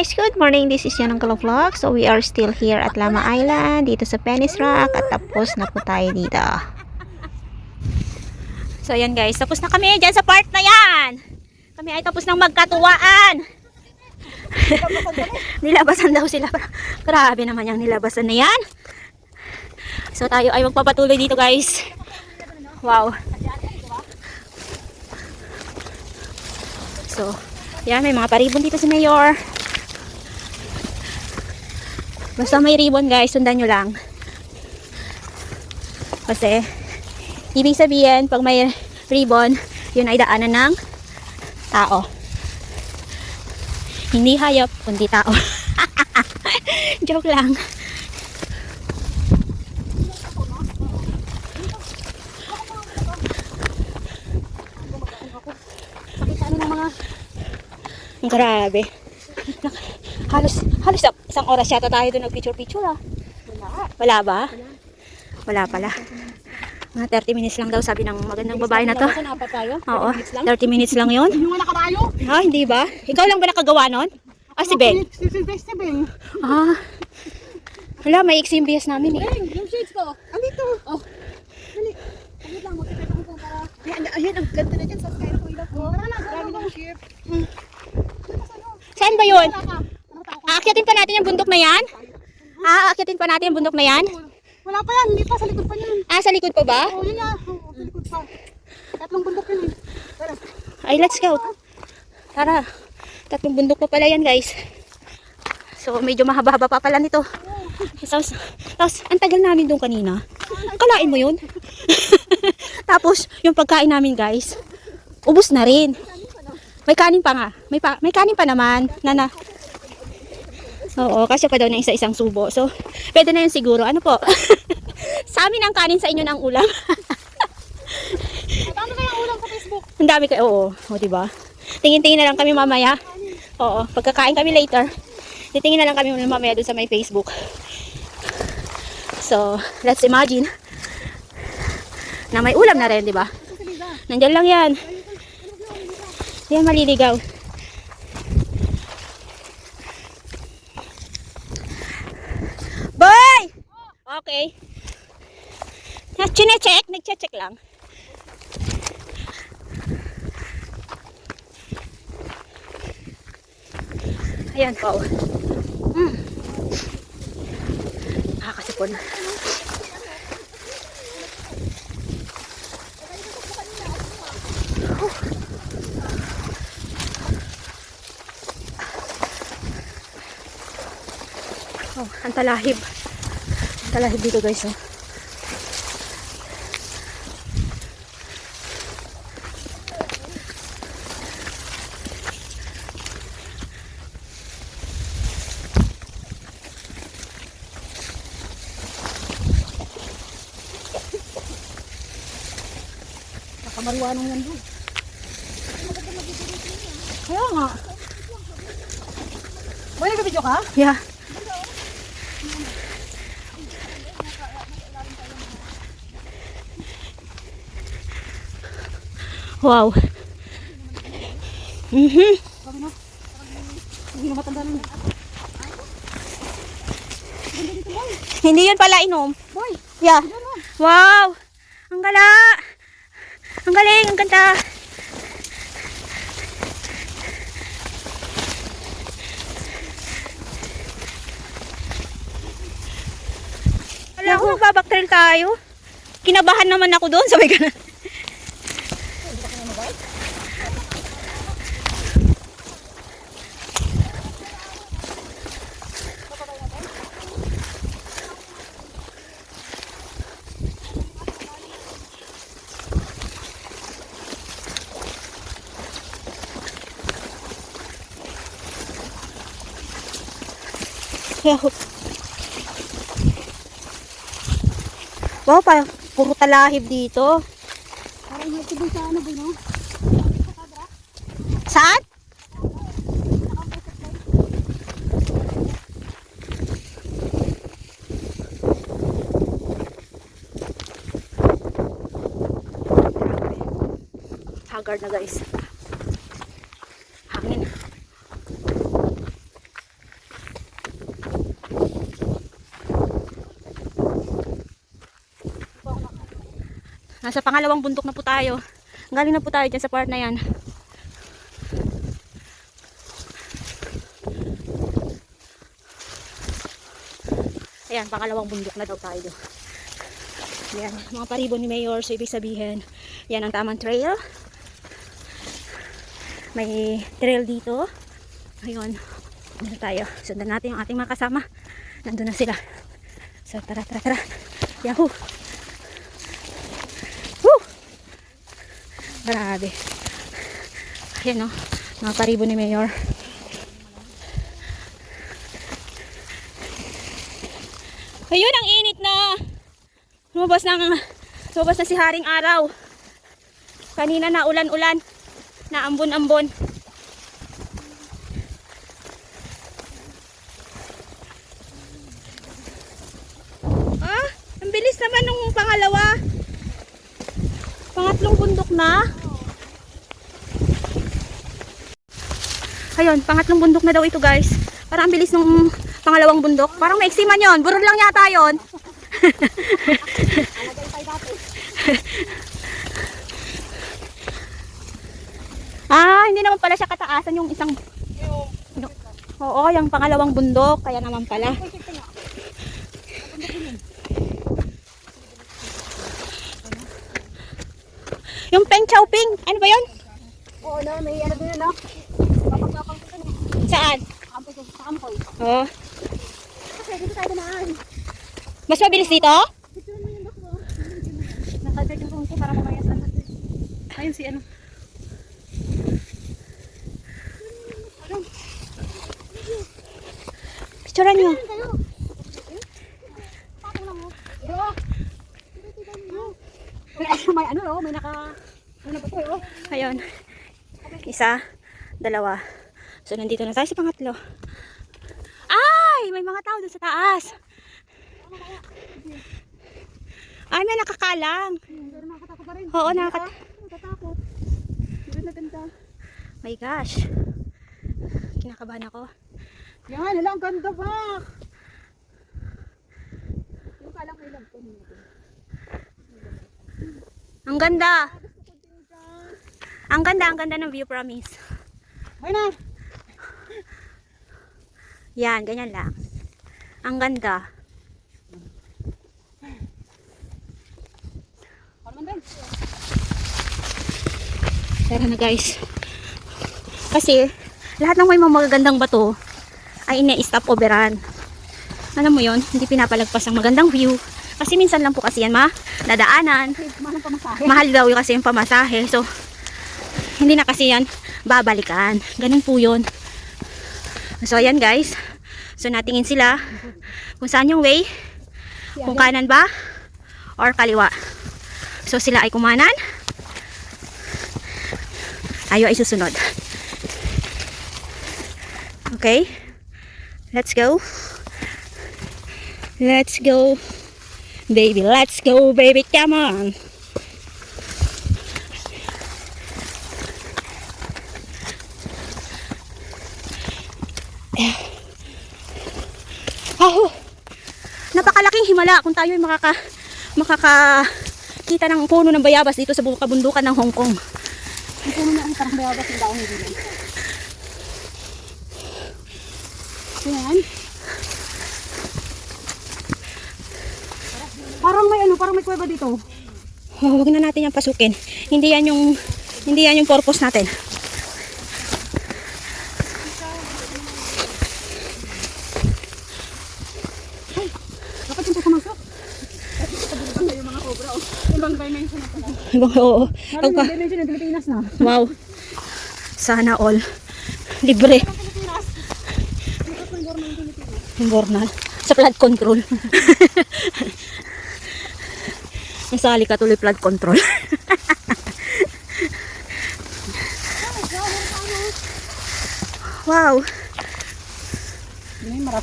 guys, good morning. This is Yanang Vlog. So we are still here at Lama Island dito sa Penny's Rock at tapos na po tayo dito. So ayan guys, tapos na kami dyan sa part na yan. Kami ay tapos ng magkatuwaan. Nilabasan daw sila. Grabe naman yung nilabasan na yan. So tayo ay magpapatuloy dito guys. Wow. So yan, may mga paribon dito si Mayor. Basta may ribbon guys, sundan nyo lang. Kasi ibig sabihin pag may ribbon, yun ay daanan ng tao. Hindi hayop, kundi tao. Joke lang. Grabe. Halos isang oras yata tayo doon nag-picture ah. Wala ba? Wala pala. Mga 30 minutes lang daw sabi ng magandang babae na to. Oo, 30 minutes lang yun. Yung nakarayo? Ha, hindi ba? Ikaw lang ba nakagawa nun? Ah, si Ben. Si Ben. Ah. Hala, may iksi yung bias namin eh. Yung shades ko. Andito. Oh. Dali. Dali lang. Magkakita ko para. Ayan, ang ganda na dyan sa sky ko. Tara na, dami ng ship. Saan ba yun? Aakyatin pa natin yung bundok na yan? Aakyatin pa natin yung bundok na yan? Wala pa yan, hindi pa, sa likod pa yan. Ah, sa likod pa ba? Oo, yun nga. Sa likod pa. Tatlong bundok yun eh. Tara. Ay, let's go. Tara. Tatlong bundok pa pala yan guys. So, medyo mahaba-haba pa pala nito. Tapos, ang tagal namin doon kanina. Kalain mo yun? Tapos, yung pagkain namin guys, ubos na rin. May kanin pa nga. May kanin pa naman. Nana. Oo, kasi pa daw na isa-isang subo. So, pwede na yun siguro. Ano po? Sa amin ang kanin, sa inyo na ang ulam. Ano kaya ang ulam sa Facebook? Ang dami kayo. Oo. O, diba? Tingin-tingin na lang kami mamaya. Oo. Pagkakain kami later, titingin na lang kami mamaya doon sa may Facebook. So, let's imagine na may ulam na rin, diba? Nandiyan lang yan. Yan, maliligaw. Boy! Okay. Chine-check. Nag-check lang. Ayan po. Nakakasipon. Oh, ang talahib. Ang talahib dito guys, oh. Nakamaruanong yan doon. Kaya nga. Boy, nag-video ka? Yeah. Wow. Sabi na. Hindi na matanda na. Hindi yun pala inom. Boy, Yeah. Wow. Ang gala. Ang galing. Ang ganda. Alam ko, magbabaktrail tayo. Kinabahan naman ako doon. Sabay ka na. Wow, puro talahib dito. parang nagtibay sa ano, boy, no? Saan? Haggard na guys. Hangin. Nasa pangalawang bundok na po tayo. Galing na po tayo dyan sa part na yan. Ayan, pangalawang bundok na daw tayo. Ayan, mga paribon ni Mayor. So, ibig sabihin, yan ang tamang trail. May trail dito. Ayun, dito tayo. Sundan natin yung ating mga kasama. Nandun na sila. So, tara. Yahoo! Woo! Grabe. Ayan, no? Mga paribon ni Mayor. Ayun, ang init na. Lumabas na si Haring Araw. Kanina na ulan-ulan. Na ambon-ambon. Ah, ang bilis naman nung pangalawa. Pangatlong bundok na. Ayun, pangatlong bundok na daw ito, guys. Parang ang bilis nung pangalawang bundok. Parang maiksi man yun. Burol lang yata yun. Hindi naman pala siya kataasan yung isang... Oo, yung pangalawang bundok. Kaya naman pala. Yung Peng Chow Ping. Ano ba yun? Oo na, may ano din na. Kapag-kapag ko na. Saan? Sa Ampoy. Oo. Kasi dito tayo naman. Mas mabilis dito? Dito naman yung baklo. Nakagat yung kungko para mamaya sa natin. Ayun si ano. Picturean nyo. May ano, may naka... Ano ba ito, Ayun. Isa, dalawa. So, nandito na tayo sa pangatlo. Ay! May mga tao dun sa taas. Ay, may nakakalang. Pero nakakatakot pa rin. Oo, Nakatakot. Hindi na ganda. My gosh. Kinakabahan ako. Yan, hala, ang ganda ba? Yung kalang may lagpo nito. Ang ganda. Ang ganda ng view, promise. Ay na! Yan, ganyan lang. Ang ganda. Ano man din? Tara na, guys. Kasi, lahat ng may mga magagandang bato ay ina-stop overan. Alam mo yon, hindi pinapalagpas ang magandang view. Kasi minsan lang po kasi yan nadaanan. Mahal pamasahe. Mahal daw yung kasi yung pamasahe. So, hindi na kasi yan babalikan. Ganun po yun. So, ayan guys. So, natingin sila kung saan yung way. Kung kanan ba or kaliwa. So, sila ay kumanan. Tayo ay susunod. Okay. Let's go. Let's go. Baby, let's go, baby. Come on. Oh, napakalaking himala kung tayo ay makakakita ng puno ng bayabas dito sa kabundukan ng Hong Kong. Ang puno na ang parang bayabas yung daong hindi lang. Yan. Parang may kuweba dito. Oh, wag na natin yan pasukin. Hindi yan yung purpose natin. Dapat yung pumasok. Yung mga cobra. Ibang dimension na pala. Oo. Parang yung dimension ng Pilipinas na. Wow. Sana all. Libre. Pilipinas. Lipat ng Bornal ng Pilipinas. Yung Bornal. Sa flood control. Nasali ka tuloy flood control. Wow.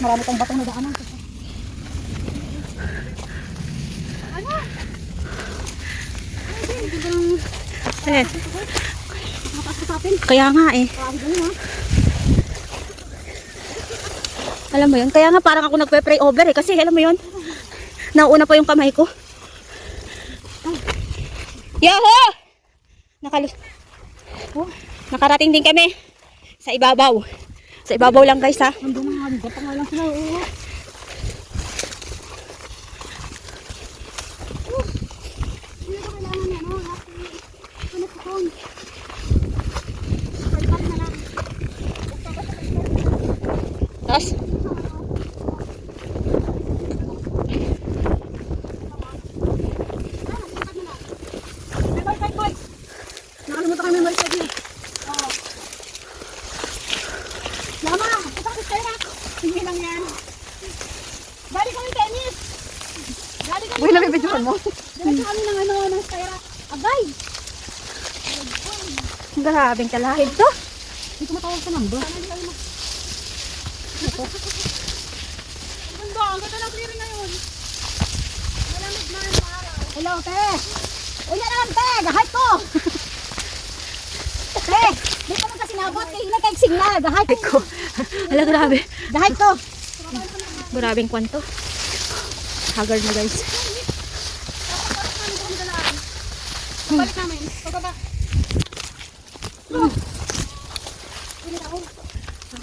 Marami pang batong nadaanan. Eh, kaya nga eh. Alam mo yun? Kaya nga parang ako nagpe-pray over eh. Kasi alam mo yun? Nauuna pa yung kamay ko. Yaho! Nakarating din kami sa ibabaw. Sa ibabaw lang guys ha. Hindi na nga, gata nga lang sila. Oo. Hindi ko kailangan yan, no? Ano sa kong? Palipat na lang. Tapos, May balik, boy. Nakalimutan kami balik niya. Oo. Lama, kapatid kayo na. Sige lang yan. Balik kami tennis. Balik kami. Uy, nabibidyoan mo. Balik kami ng ano, ng Skyra. Agay. grabing kalahib to. Hindi ko matawag sa number. Ganda, ang ganda ng clearing ngayon. Malamig na yung araw. Hello, te. Uy, yan naman, te. Gahay ko. Te, di ka man kasi nabot. Eh, nagkagsing na. Gahay ko. Ala, grabe. Gahay ko. Grabing kwanto. Haggard na guys. Balik namin. Pagbaba.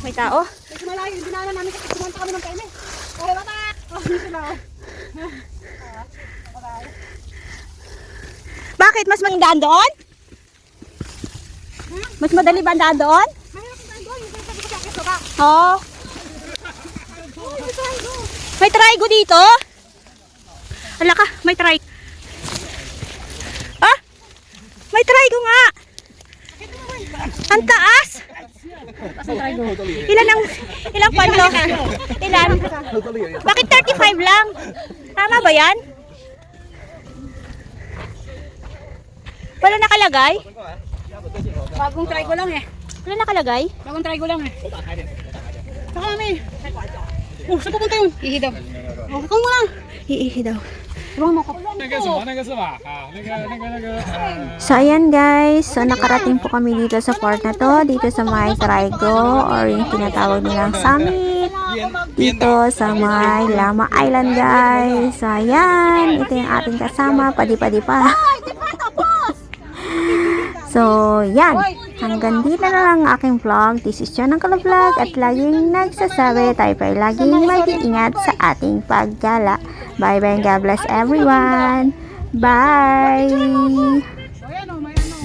May tao. Medyo malayo. Yung dinaanan namin kasi kumanta kami ng PM. Okay, bata. Oh, hindi sila. Bakit? Mas magandaan doon? Mas madali ba ang daan doon? Mahirap yung doon. Yung sabi ko sa akin, baba. Oo. Oh, may tayo. May trigo dito? Ala ka, may trigo. Ah? May trigo nga. Ang taas. Ilang panlo? Ilan? Bakit 35 lang? Tama ba yan? Wala nakalagay? Bagong try ko lang eh. Wala nakalagay? Bagong try ko lang eh. Saka kami. Oh, saan pupunta yun? Ihi daw. Oh, ikaw muna. Iihi daw. Ibang mo ka. 那个什么，那个是吧？啊，那个。 So, ayan guys. So, nakarating po kami dito sa port na to. Dito sa may Trigo or yung tinatawag nilang summit. Dito sa may Lama Island guys. So, ayan. Ito yung ating kasama. Padi-padi pa. So, yan. Hanggang dito na lang ang aking vlog. This is John ang Vlog at laging nagsasabi tayo pa laging mag-iingat sa ating paggala. Bye-bye and God bless everyone. Bye! Ayan o, may ano.